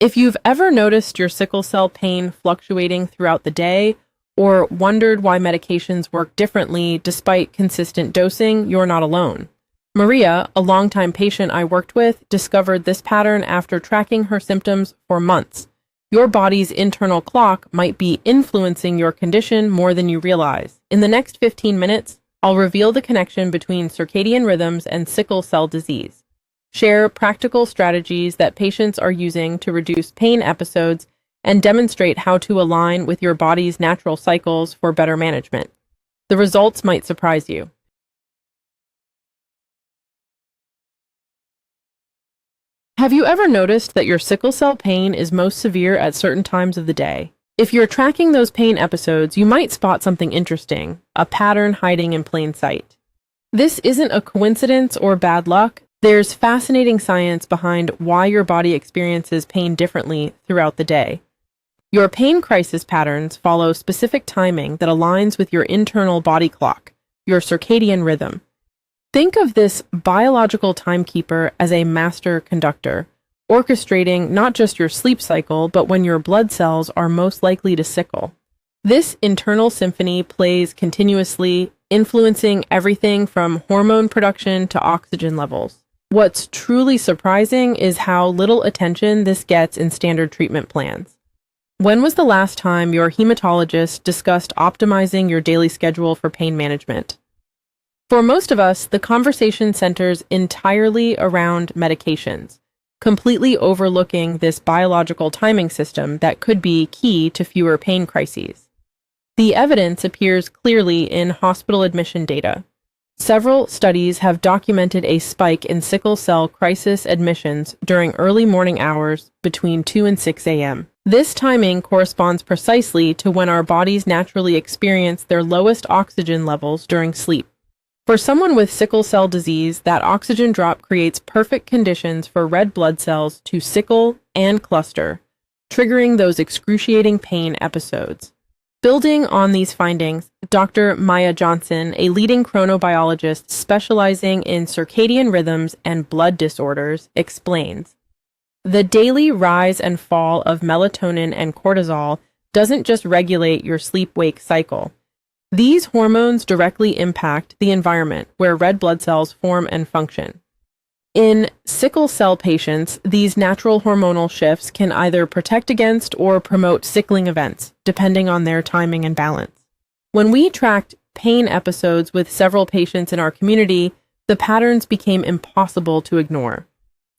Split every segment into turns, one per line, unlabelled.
If you've ever noticed your sickle cell pain fluctuating throughout the day or wondered why medications work differently despite consistent dosing, you're not alone. Maria, a longtime patient I worked with, discovered this pattern after tracking her symptoms for months. Your body's internal clock might be influencing your condition more than you realize. In the next 15 minutes, I'll reveal the connection between circadian rhythms and sickle cell disease. Share practical strategies that patients are using to reduce pain episodes, and demonstrate how to align with your body's natural cycles for better management. The results might surprise you. Have you ever noticed that your sickle cell pain is most severe at certain times of the day? If you're tracking those pain episodes, you might spot something interesting, a pattern hiding in plain sight. This isn't a coincidence or bad luck. There's fascinating science behind why your body experiences pain differently throughout the day. Your pain crisis patterns follow specific timing that aligns with your internal body clock, your circadian rhythm. Think of this biological timekeeper as a master conductor, orchestrating not just your sleep cycle, but when your blood cells are most likely to sickle. This internal symphony plays continuously, influencing everything from hormone production to oxygen levels. What's truly surprising is how little attention this gets in standard treatment plans. When was the last time your hematologist discussed optimizing your daily schedule for pain management? For most of us, the conversation centers entirely around medications, completely overlooking this biological timing system that could be key to fewer pain crises. The evidence appears clearly in hospital admission data. Several studies have documented a spike in sickle cell crisis admissions during early morning hours between 2 and 6 a.m. This timing corresponds precisely to when our bodies naturally experience their lowest oxygen levels during sleep. For someone with sickle cell disease, that oxygen drop creates perfect conditions for red blood cells to sickle and cluster, triggering those excruciating pain episodes. Building on these findings, Dr. Maya Johnson, a leading chronobiologist specializing in circadian rhythms and blood disorders, explains, "The daily rise and fall of melatonin and cortisol doesn't just regulate your sleep-wake cycle. These hormones directly impact the environment where red blood cells form and function. In sickle cell patients, these natural hormonal shifts can either protect against or promote sickling events, depending on their timing and balance." When we tracked pain episodes with several patients in our community, the patterns became impossible to ignore.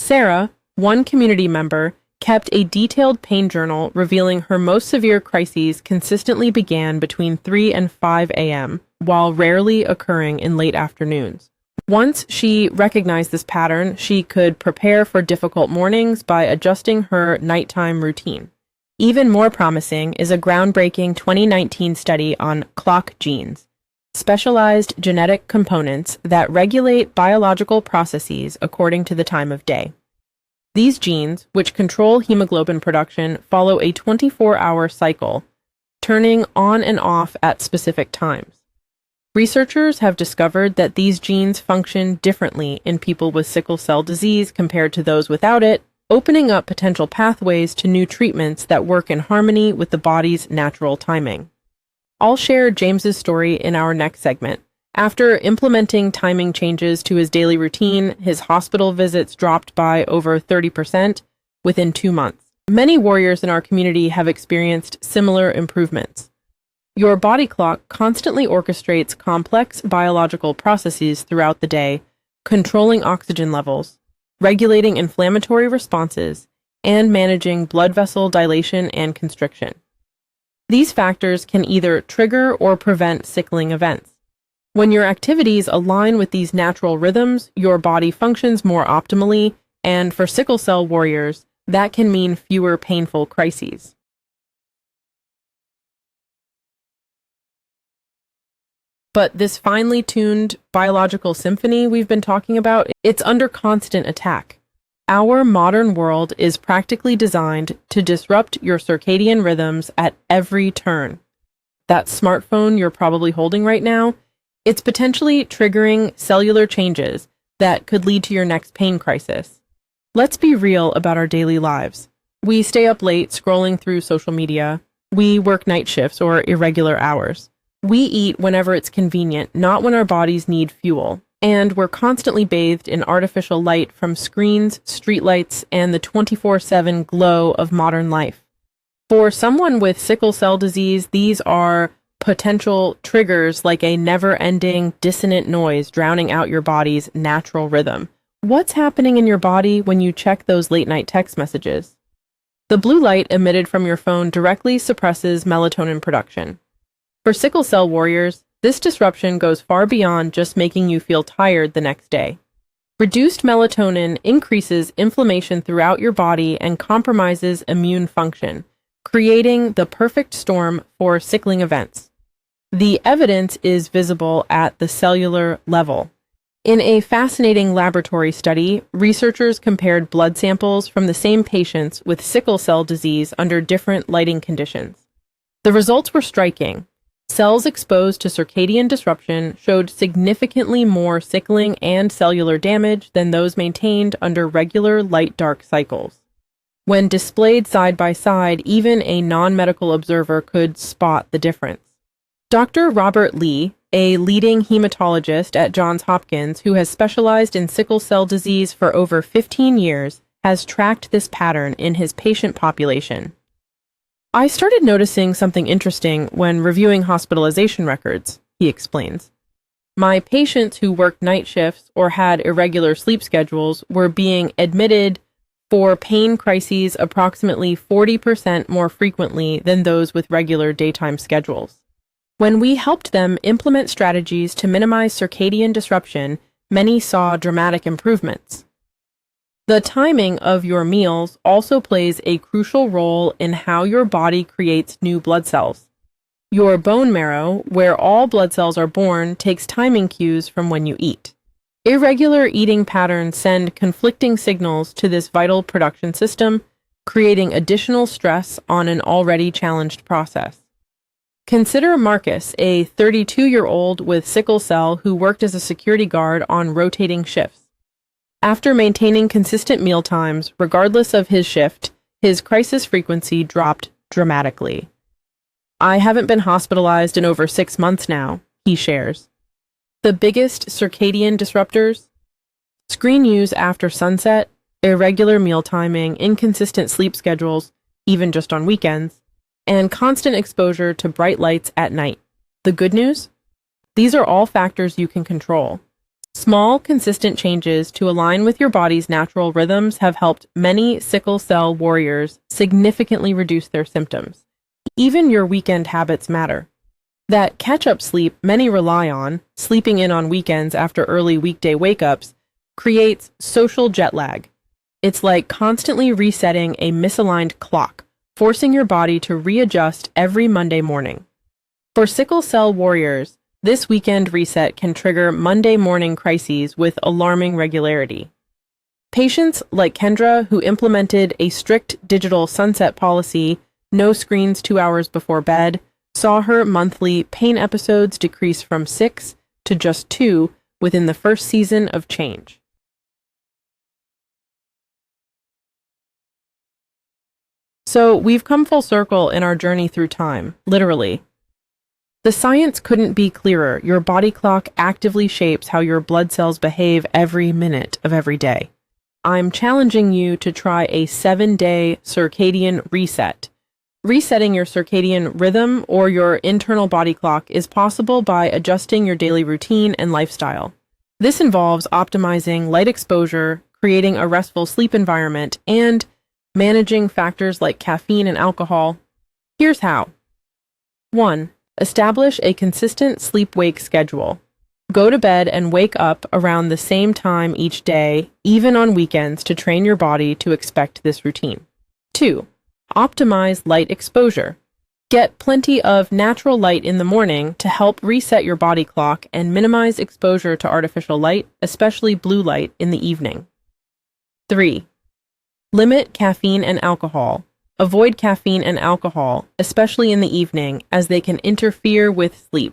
Sarah, one community member, kept a detailed pain journal revealing her most severe crises consistently began between 3 and 5 a.m., while rarely occurring in late afternoons. Once she recognized this pattern, she could prepare for difficult mornings by adjusting her nighttime routine. Even more promising is a groundbreaking 2019 study on clock genes, specialized genetic components that regulate biological processes according to the time of day. These genes, which control hemoglobin production, follow a 24-hour cycle, turning on and off at specific times. Researchers have discovered that these genes function differently in people with sickle cell disease compared to those without it, opening up potential pathways to new treatments that work in harmony with the body's natural timing. I'll share James's story in our next segment. After implementing timing changes to his daily routine, his hospital visits dropped by over 30% within 2 months. Many warriors in our community have experienced similar improvements. Your body clock constantly orchestrates complex biological processes throughout the day, controlling oxygen levels, regulating inflammatory responses, and managing blood vessel dilation and constriction. These factors can either trigger or prevent sickling events. When your activities align with these natural rhythms, your body functions more optimally, and for sickle cell warriors, that can mean fewer painful crises. But this finely tuned biological symphony we've been talking about, it's under constant attack. Our modern world is practically designed to disrupt your circadian rhythms at every turn. That smartphone you're probably holding right now, it's potentially triggering cellular changes that could lead to your next pain crisis. Let's be real about our daily lives. We stay up late scrolling through social media. We work night shifts or irregular hours. We eat whenever it's convenient, not when our bodies need fuel. And we're constantly bathed in artificial light from screens, streetlights, and the 24/7 glow of modern life. For someone with sickle cell disease, these are potential triggers like a never-ending, dissonant noise drowning out your body's natural rhythm. What's happening in your body when you check those late-night text messages? The blue light emitted from your phone directly suppresses melatonin production. For sickle cell warriors, this disruption goes far beyond just making you feel tired the next day. Reduced melatonin increases inflammation throughout your body and compromises immune function, creating the perfect storm for sickling events. The evidence is visible at the cellular level. In a fascinating laboratory study, researchers compared blood samples from the same patients with sickle cell disease under different lighting conditions. The results were striking. Cells exposed to circadian disruption showed significantly more sickling and cellular damage than those maintained under regular light-dark cycles. When displayed side by side, even a non-medical observer could spot the difference. Dr. Robert Lee, a leading hematologist at Johns Hopkins who has specialized in sickle cell disease for over 15 years, has tracked this pattern in his patient population. I started noticing something interesting when reviewing hospitalization records, he explains. My patients who worked night shifts or had irregular sleep schedules were being admitted for pain crises approximately 40% more frequently than those with regular daytime schedules. When we helped them implement strategies to minimize circadian disruption, many saw dramatic improvements. The timing of your meals also plays a crucial role in how your body creates new blood cells. Your bone marrow, where all blood cells are born, takes timing cues from when you eat. Irregular eating patterns send conflicting signals to this vital production system, creating additional stress on an already challenged process. Consider Marcus, a 32-year-old with sickle cell who worked as a security guard on rotating shifts. After maintaining consistent meal times, regardless of his shift, his crisis frequency dropped dramatically. I haven't been hospitalized in over 6 months now, he shares. The biggest circadian disruptors? Screen use after sunset, irregular meal timing, inconsistent sleep schedules, even just on weekends, and constant exposure to bright lights at night. The good news? These are all factors you can control. Small, consistent changes to align with your body's natural rhythms have helped many sickle cell warriors significantly reduce their symptoms. Even your weekend habits matter. That catch-up sleep many rely on, sleeping in on weekends after early weekday wake-ups, creates social jet lag. It's like constantly resetting a misaligned clock, forcing your body to readjust every Monday morning. For sickle cell warriors, this weekend reset can trigger Monday morning crises with alarming regularity. Patients like Kendra, who implemented a strict digital sunset policy, no screens 2 hours before bed, saw her monthly pain episodes decrease from 6 to just 2 within the first season of change. So we've come full circle in our journey through time, literally. The science couldn't be clearer. Your body clock actively shapes how your blood cells behave every minute of every day. I'm challenging you to try a 7-day circadian reset. Resetting your circadian rhythm or your internal body clock is possible by adjusting your daily routine and lifestyle. This involves optimizing light exposure, creating a restful sleep environment, and managing factors like caffeine and alcohol. Here's how. 1. Establish a consistent sleep-wake schedule. Go to bed and wake up around the same time each day, even on weekends, to train your body to expect this routine. 2. Optimize light exposure. Get plenty of natural light in the morning to help reset your body clock and minimize exposure to artificial light, especially blue light, in the evening. 3. Limit caffeine and alcohol. Avoid caffeine and alcohol, especially in the evening, as they can interfere with sleep.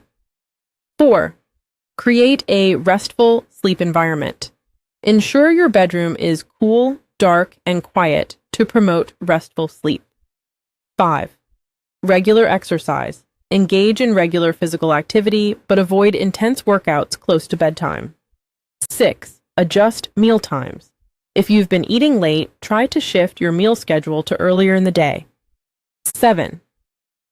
4. Create a restful sleep environment. Ensure your bedroom is cool, dark, and quiet to to promote restful sleep. 5. Regular exercise. Engage in regular physical activity, but avoid intense workouts close to bedtime. 6. Adjust meal times. If you've been eating late, try to shift your meal schedule to earlier in the day. 7.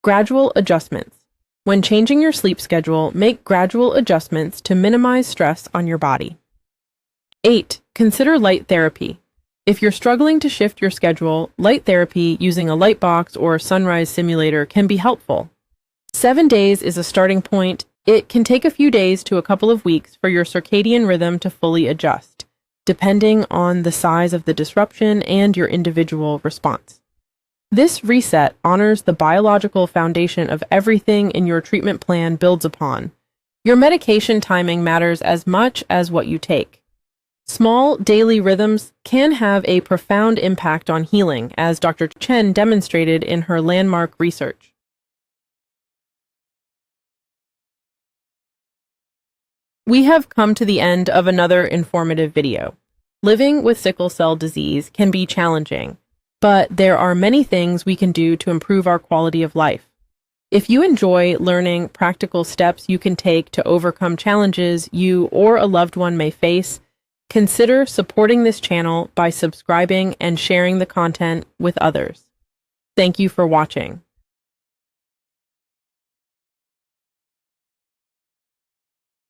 Gradual adjustments. When changing your sleep schedule, make gradual adjustments to minimize stress on your body. 8. Consider light therapy. If you're struggling to shift your schedule, light therapy using a light box or sunrise simulator can be helpful. 7 days is a starting point. It can take a few days to a couple of weeks for your circadian rhythm to fully adjust, depending on the size of the disruption and your individual response. This reset honors the biological foundation of everything in your treatment plan builds upon. Your medication timing matters as much as what you take. Small daily rhythms can have a profound impact on healing, as Dr. Chen demonstrated in her landmark research. We have come to the end of another informative video. Living with sickle cell disease can be challenging, but there are many things we can do to improve our quality of life. If you enjoy learning practical steps you can take to overcome challenges you or a loved one may face, consider supporting this channel by subscribing and sharing the content with others. Thank you for watching.